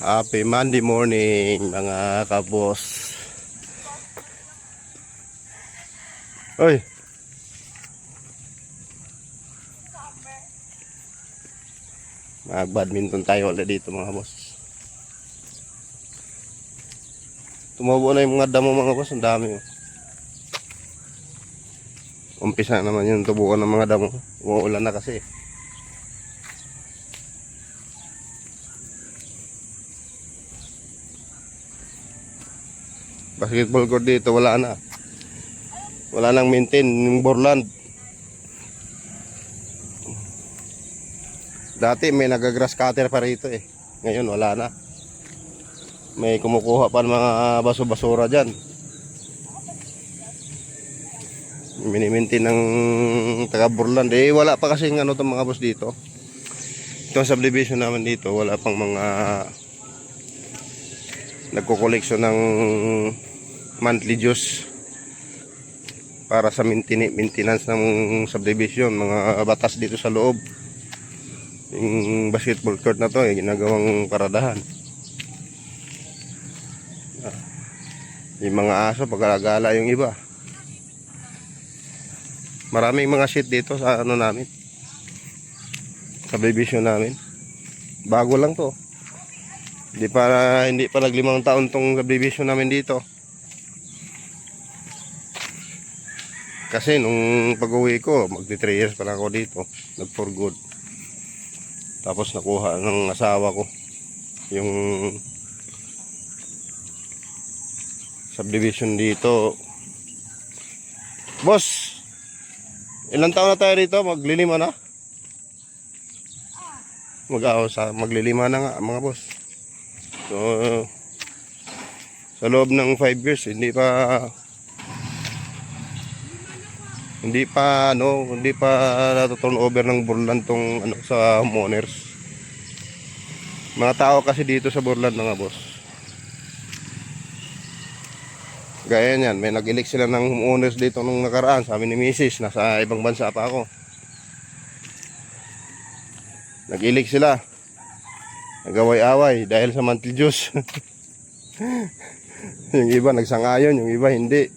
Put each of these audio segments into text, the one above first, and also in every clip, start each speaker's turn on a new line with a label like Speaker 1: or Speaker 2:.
Speaker 1: Happy Monday morning mga kabos. Oy. Mag-badminton tayo ulit dito mga boss. Tumubo na yung mga damo mga boss, ang dami oh. Umpisa naman yung tubuan ng mga damo. Umuulan na kasi. Basketball court dito wala na. Wala nang maintain yung borland. Dati may nagagrass cutter pa rito eh. Ngayon wala na. May kumukuha pa ng mga baso-basura dyan. Minimintin ng taga borland. Eh wala pa kasi ano itong mga boss dito. Itong subdivision naman dito wala pang mga nagko-collection ng monthly dues para sa maintenance ng subdivision, mga batas dito sa loob. Yung basketball court na to ginagawang paradahan. Yung mga aso pag-alagala yung iba. Maraming mga shit dito sa ano namin, subdivision namin. Bago lang to. Hindi pa nag-5 taon tong subdivision namin dito. Kasi nung pag-uwi ko, magti 3 years pa lang ako dito, nag for good. Tapos nakuha ng asawa ko yung subdivision dito. Boss, ilang taon na tayo rito? Maglilima na? Maglilima na nga mga boss. So, sa loob ng 5 years, hindi pa na-turn over ng borland tong ano sa homeowners. Mga tao kasi dito sa borland mga boss. Gaya niyan, may nag-elect sila ng homeowners dito nung nakaraan, sabi ni Mrs. nasa ibang bansa pa ako. Nag-elect sila. Nagaway-away dahil sa monthly dues. Yung iba nagsangayon, yung iba hindi.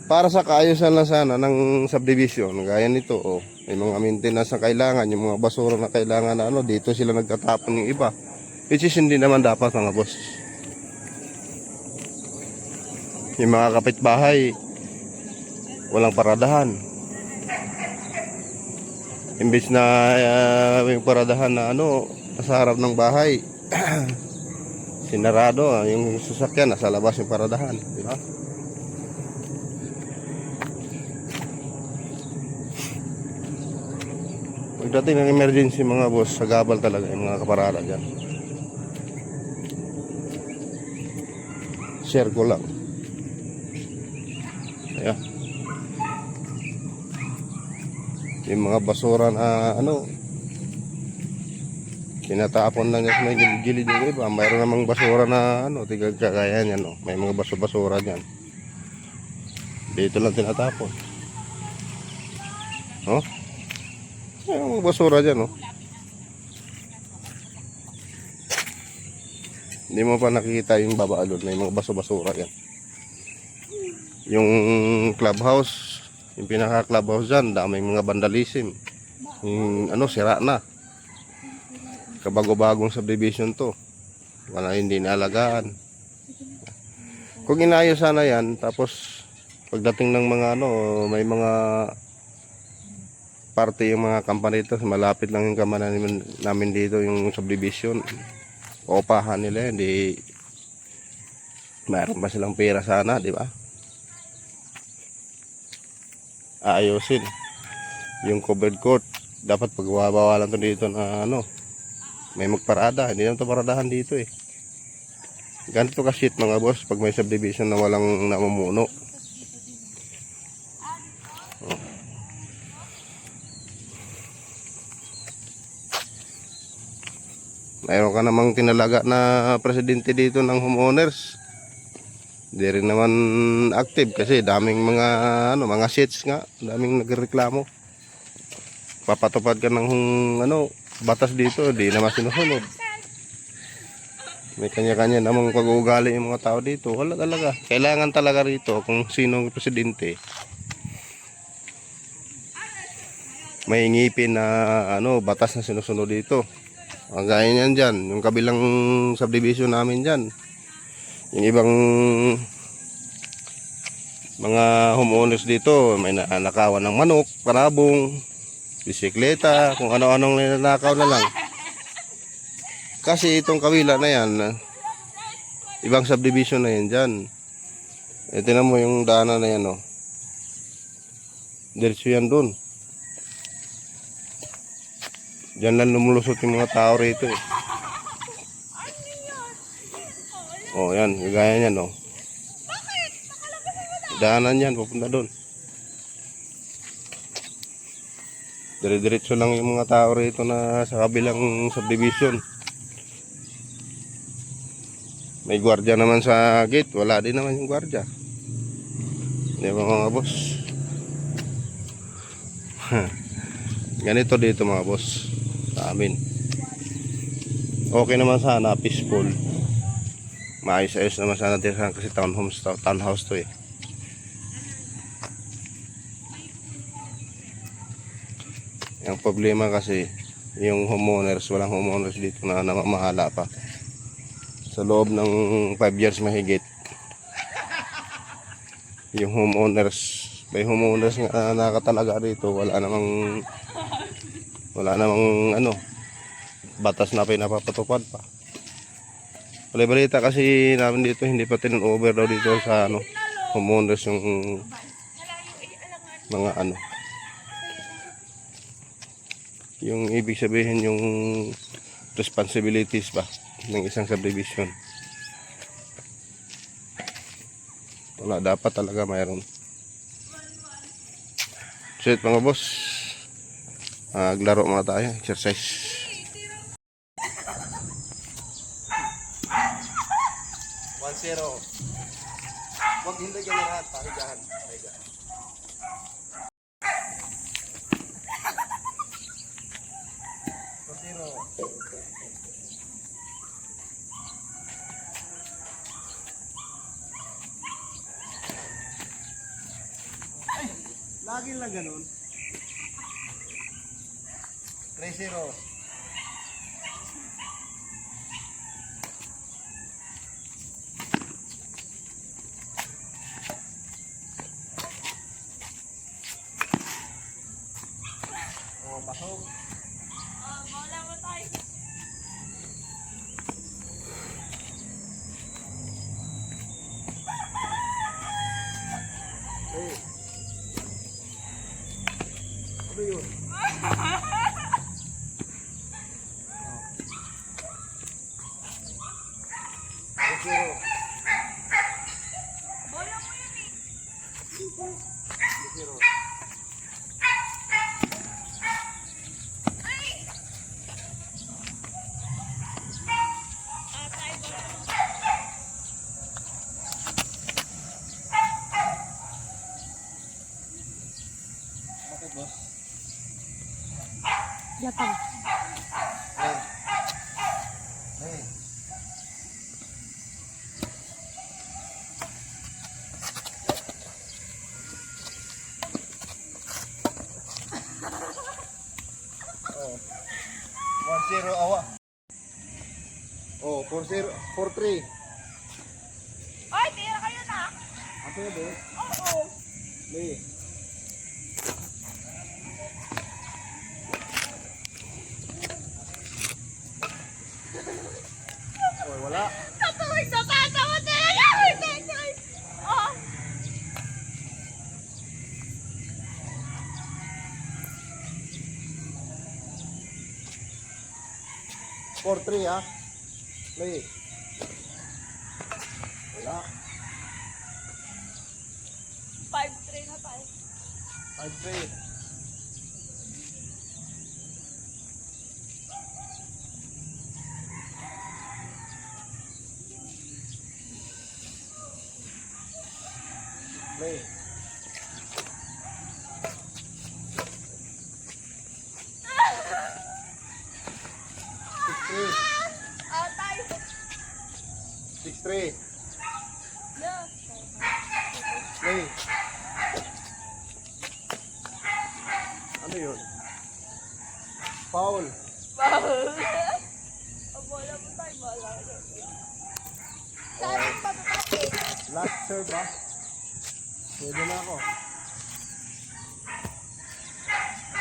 Speaker 1: Para sa kaayusan lang sana ng subdivision, gaya nito, oh, may mga maintenance na kailangan, yung mga basura na kailangan na ano, dito sila nagtatapon yung iba. Which is hindi naman dapat mga boss. Yung mga kapitbahay, walang paradahan. Imbis na yung paradahan na ano, sa harap ng bahay, sinarado, yung sasakyan nasa labas yung paradahan, di ba? Pagdating ng emergency mga boss, sagabal talaga yung mga kaparada dyan. Share ko lang. Ayan. Yung mga basura na ano, tinatapon lang niya sa may gilid yung iba. Mayroon namang basura na ano, tigag kagaya niyan, no? May mga basura dyan. Dito lang tinatapon. Oh? May mga basura dyan, no? Hindi mo pa nakikita yung babaalon. May mga basura yan. Yung clubhouse, yung pinaka clubhouse dyan, daming mga vandalism. Yung ano, sira na. Kabago-bagong subdivision to. Wala, hindi naalagaan. Kung inayos sana yan, tapos pagdating ng mga ano, may mga parte yung mga company dito, malapit lang yung kamana namin dito, yung subdivision. Opahan nila, hindi mayroon pa silang pera sana, di ba? Ayusin yung covered court. Dapat pagbabawalan to dito na ano, may magparada. Hindi naman ito paradahan dito eh. Ganito ka shit mga boss pag may subdivision na walang namumuno. Oh. Mayroon ka namang tinalaga na presidente dito ng homeowners. Hindi rin naman active kasi daming mga seats nga, daming nagreklamo. Papatupad ka ng ano, batas dito, di naman sinusunod. May kanya-kanya namang pag-uugali yung mga tao dito. Wala talaga. Kailangan talaga rito kung sinong presidente. May ngipin na batas na sinusunod dito. Ang gaya niyan dyan. Yung kabilang subdivision namin dyan. Yung ibang mga homeowners dito. May nanakawan ng manok, panabong, bisikleta, kung ano-anong ninanakaw na lang. Kasi itong kabila na yan, ibang subdivision na yan dyan. E, tinan mo yung daanan na yan, oh. Diretso yan dun. Diyan lang lumulusot yung mga tao rito, eh. Oh, yan. Gaya niyan, oh. Daanan yan, pupunta dun. Dire-diretso lang yung mga tao rito na sa kabilang subdivision. May gwardiya naman sa gate. Wala din naman yung gwardiya. Di ba mga boss? Ganito dito mga boss. Sa amin. Okay naman sana. Peaceful. Maayos-ayos naman sana dito kasi townhouse to eh. Ang problema kasi yung homeowners, walang homeowners dito na namamahala pa. Sa loob ng 5 years mahigit, yung homeowners, may homeowners nga nakatalaga rito, wala namang batas na pinapapatupad pa. Balita kasi namin dito, hindi pa tin-over daw dito sa homeowners yung mga yung ibig sabihin yung responsibilities ba ng isang subdivision. Wala, dapat talaga mayroon. So it mga boss, maglaro mga tayo, exercise. 1-0. Huwag hindi ganyan lahat, pahigahan. Lagi lang ganun. 3-0. Oh, pasok.
Speaker 2: Bola mo tayo.
Speaker 1: Hey. Ano yun?
Speaker 2: Bola mo yun eh.
Speaker 1: 0.
Speaker 2: Tayo bola mo.
Speaker 1: Bakit boss?
Speaker 2: Yapang.
Speaker 1: Hey. Hey. Oh. 1-0 awa. Oh, 4-0, 4-3.
Speaker 2: Oy, tira kayo na.
Speaker 1: Ako na boss.
Speaker 2: Oo.
Speaker 1: Hey. Oh, wala.
Speaker 2: Tatawid na tatawid na yan. Oh.
Speaker 1: 4-3 ha. Play. Wala.
Speaker 2: 5-3 na tayo.
Speaker 1: 5-3. Play. 6-3.
Speaker 2: Tayo.
Speaker 1: 3.
Speaker 2: Yeah.
Speaker 1: Play. Ano yun? Foul.
Speaker 2: Wow. Ang bola mo tayo, bola. Saan ang pagkakit?
Speaker 1: Last serve ah. Pwede na ako.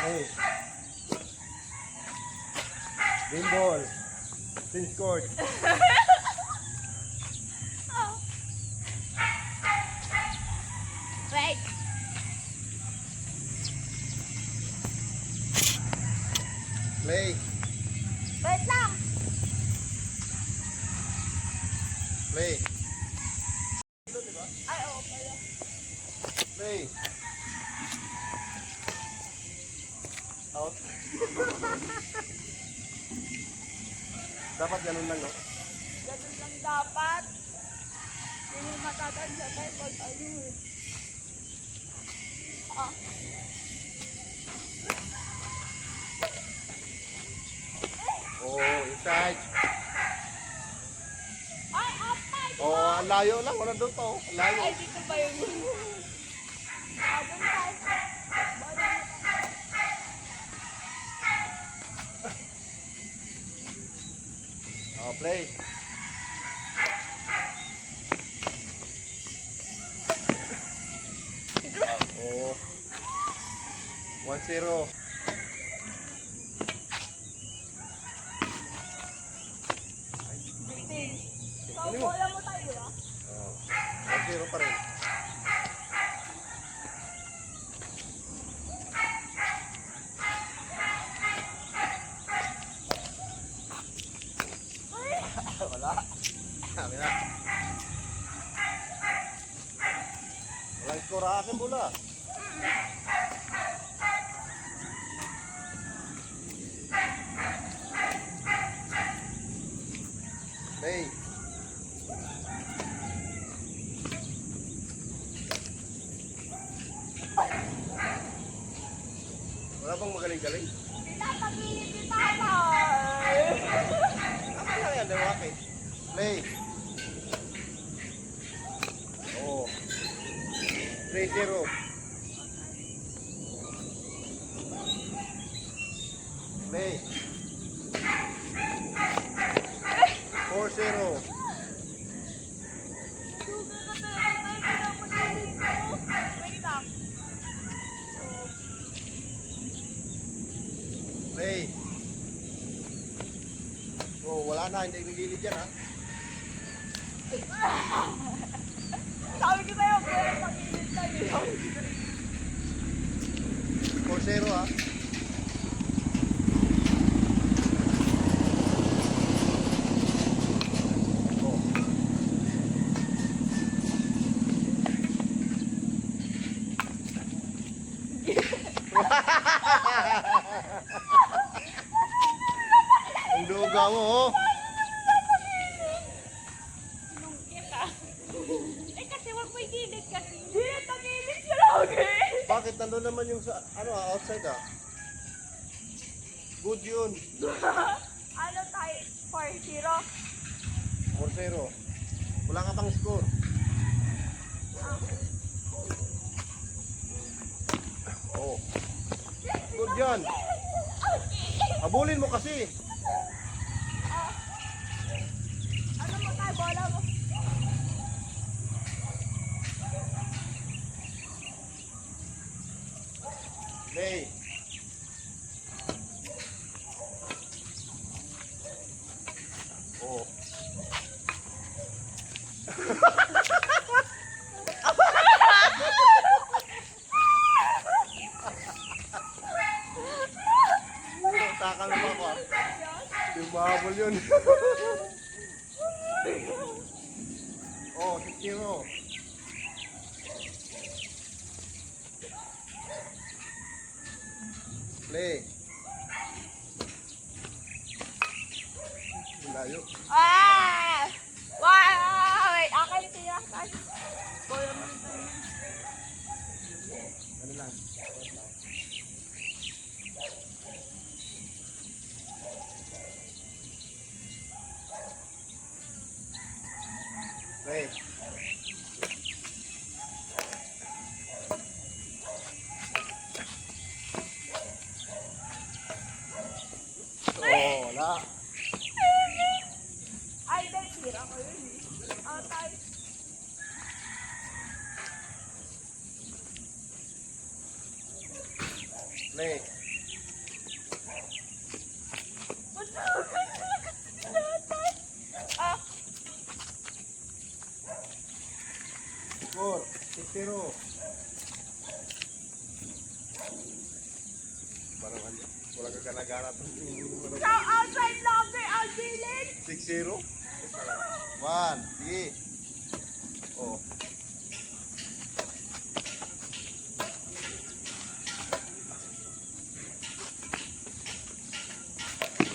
Speaker 1: Hey. Game ball. Sin scored.
Speaker 2: Wait.
Speaker 1: Play.
Speaker 2: Wait lang.
Speaker 1: Play.
Speaker 2: Ay, oo pala.
Speaker 1: Play. Out. Dapat ganun lang, no?
Speaker 2: Ganun lang dapat. Hindi mo matatanda tayo pag ano eh. Ah.
Speaker 1: Oh, inside.
Speaker 2: Ay, outside.
Speaker 1: Oh, ang layo lang. Wala doon to. Ang layo.
Speaker 2: Ay, dito ba yun? Ah, doon tayo. Bola mo tayo.
Speaker 1: Oh, play. Oh. 1-0.
Speaker 2: Bitin. So, bola mo tayo, di ba?
Speaker 1: Oh. 1-0 pa rin. Wala. Sabi na. Walang score ang aking bola. Play. Wala bang magaling-galing?
Speaker 2: Pinapagilid yung tatay.
Speaker 1: Tama lang yan, Dewake. Play. Oh. 3-0. Play. 4-0.
Speaker 2: Sugar ka talaga tayo. Pinapagilid ko. Wait lang.
Speaker 1: Play. Oh, wala na, hindi nagilid yan ha.
Speaker 2: Sabi ko tayo, pinapagilid tayo.
Speaker 1: 4-0 ha. Oh. Ang duga mo oh.
Speaker 2: Lungkit ah. Eh kasi wag may gilid kasi. Hindi, tagilid siya lagi.
Speaker 1: Bakit nandun naman yung sa, ano outside ah? Good yun.
Speaker 2: Ano tayo? 4-0.
Speaker 1: 4-0. Wala ka pang score. Oh. Good yan. Habulin mo kasi.
Speaker 2: Ano mo tayo? Bola mo.
Speaker 1: Play. Oh. Takal mo ako ah. Yung mahabol yun. Oh, 6-0. Play. Layo.
Speaker 2: Ah! Wow! Wait, akin siya. Bola mo rin tayo.
Speaker 1: Ano lang? Wala.
Speaker 2: Ay, dahil tira ko yun eh. Atay.
Speaker 1: Play.
Speaker 2: Ah,
Speaker 1: Score. 6-0. Parang ano? Wala ka kanagara.
Speaker 2: so outside longer, outdealing.
Speaker 1: 6-0. 1. Sige. Oh.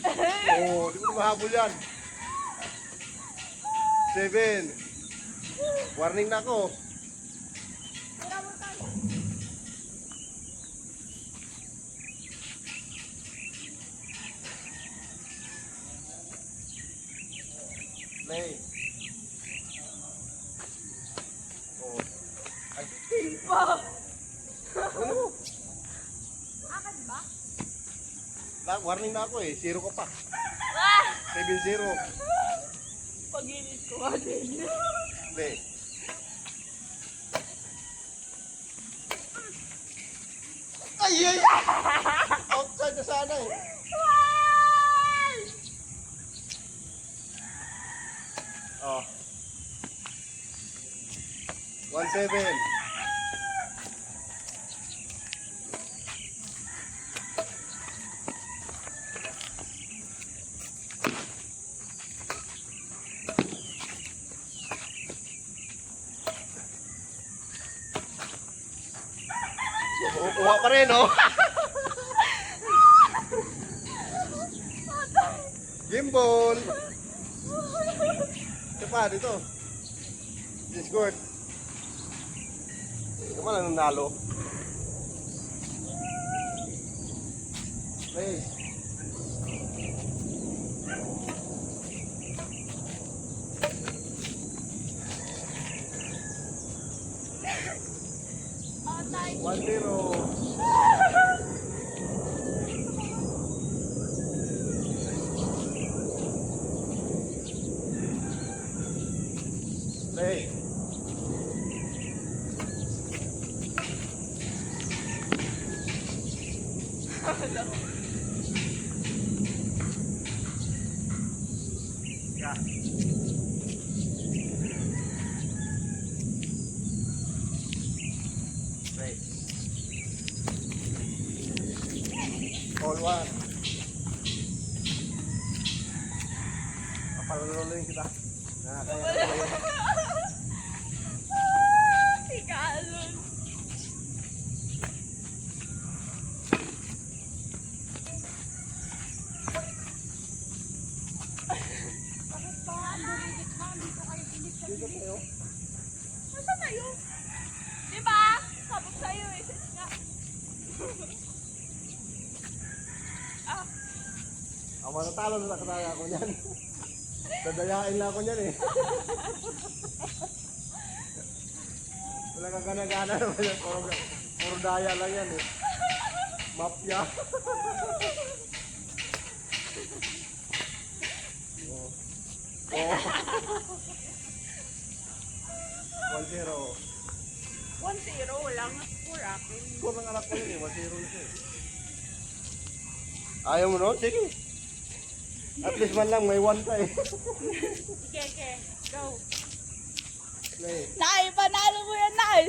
Speaker 1: Oh, di mo na mahabol yan. 7. Warning na ako.
Speaker 2: Tira mo tayo.
Speaker 1: Play. Oh. Ay,
Speaker 2: Timpa.
Speaker 1: ano?
Speaker 2: Akin ba?
Speaker 1: Warning na ako eh. 0 ka pa.
Speaker 2: Ah!
Speaker 1: 7-0.
Speaker 2: Pag-inis ko nga din.
Speaker 1: Play. Ay, ay! Outside na sana eh.
Speaker 2: Wow!
Speaker 1: Oh. 1-7. Kuha pa rin, oh. Gimbal. Ito pa, dito. Discord. Ito pa lang nanalo. Play.
Speaker 2: Atay.
Speaker 1: 1-0. Play. Yeah. Play. All one. Papaluluin kita. Kaya na pala yun.
Speaker 2: Si Kalon. Bakit ba? Ang buligit mo. Dito kayo bilis sa
Speaker 1: Dito
Speaker 2: bilis.
Speaker 1: tayo.
Speaker 2: Nasaan tayo? Diba? Sabog sa'yo eh. Sige nga. Ah,
Speaker 1: Ang matatalo na nakataya ako niyan. Dadayain lang ako niyan eh. Wala kang gana-gana naman yan. Puro daya lang yan eh. Mafia. Oh. Oh. 1-0.
Speaker 2: 1-0 lang. Score akin.
Speaker 1: Score ng anak ko yun eh. 1-0 na siya eh. Ayaw mo noon? Sige. At least man lang may 1 ka eh.
Speaker 2: Sige. Go.
Speaker 1: Play.
Speaker 2: Nay, panalo mo yan, Nay.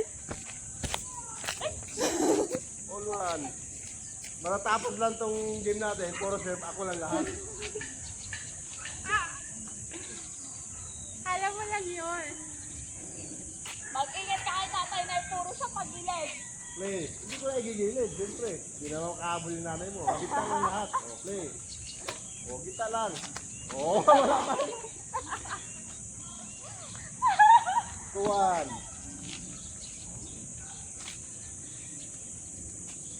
Speaker 1: All one. Matatapos lang tong game natin. Puro serve ako lang lahat.
Speaker 2: Alam mo lang yun. Mag-ingat ka kay tatay na puro sa pagilid.
Speaker 1: Play. Hindi ko na igigilid. Siyempre. Hindi naman makahabol yung nanay mo. Kita lang lahat. O, play. O, kita lang. O, wala pa. 2-1.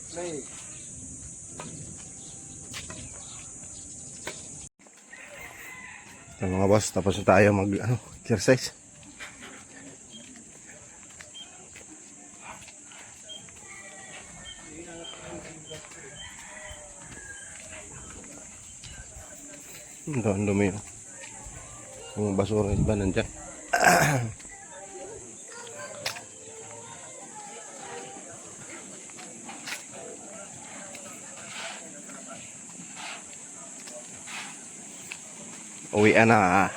Speaker 1: Play. Ito mga boss, tapos na tayo exercise. Ito, ang dumi yun. Yung basura iba nandiyan. Uwi na.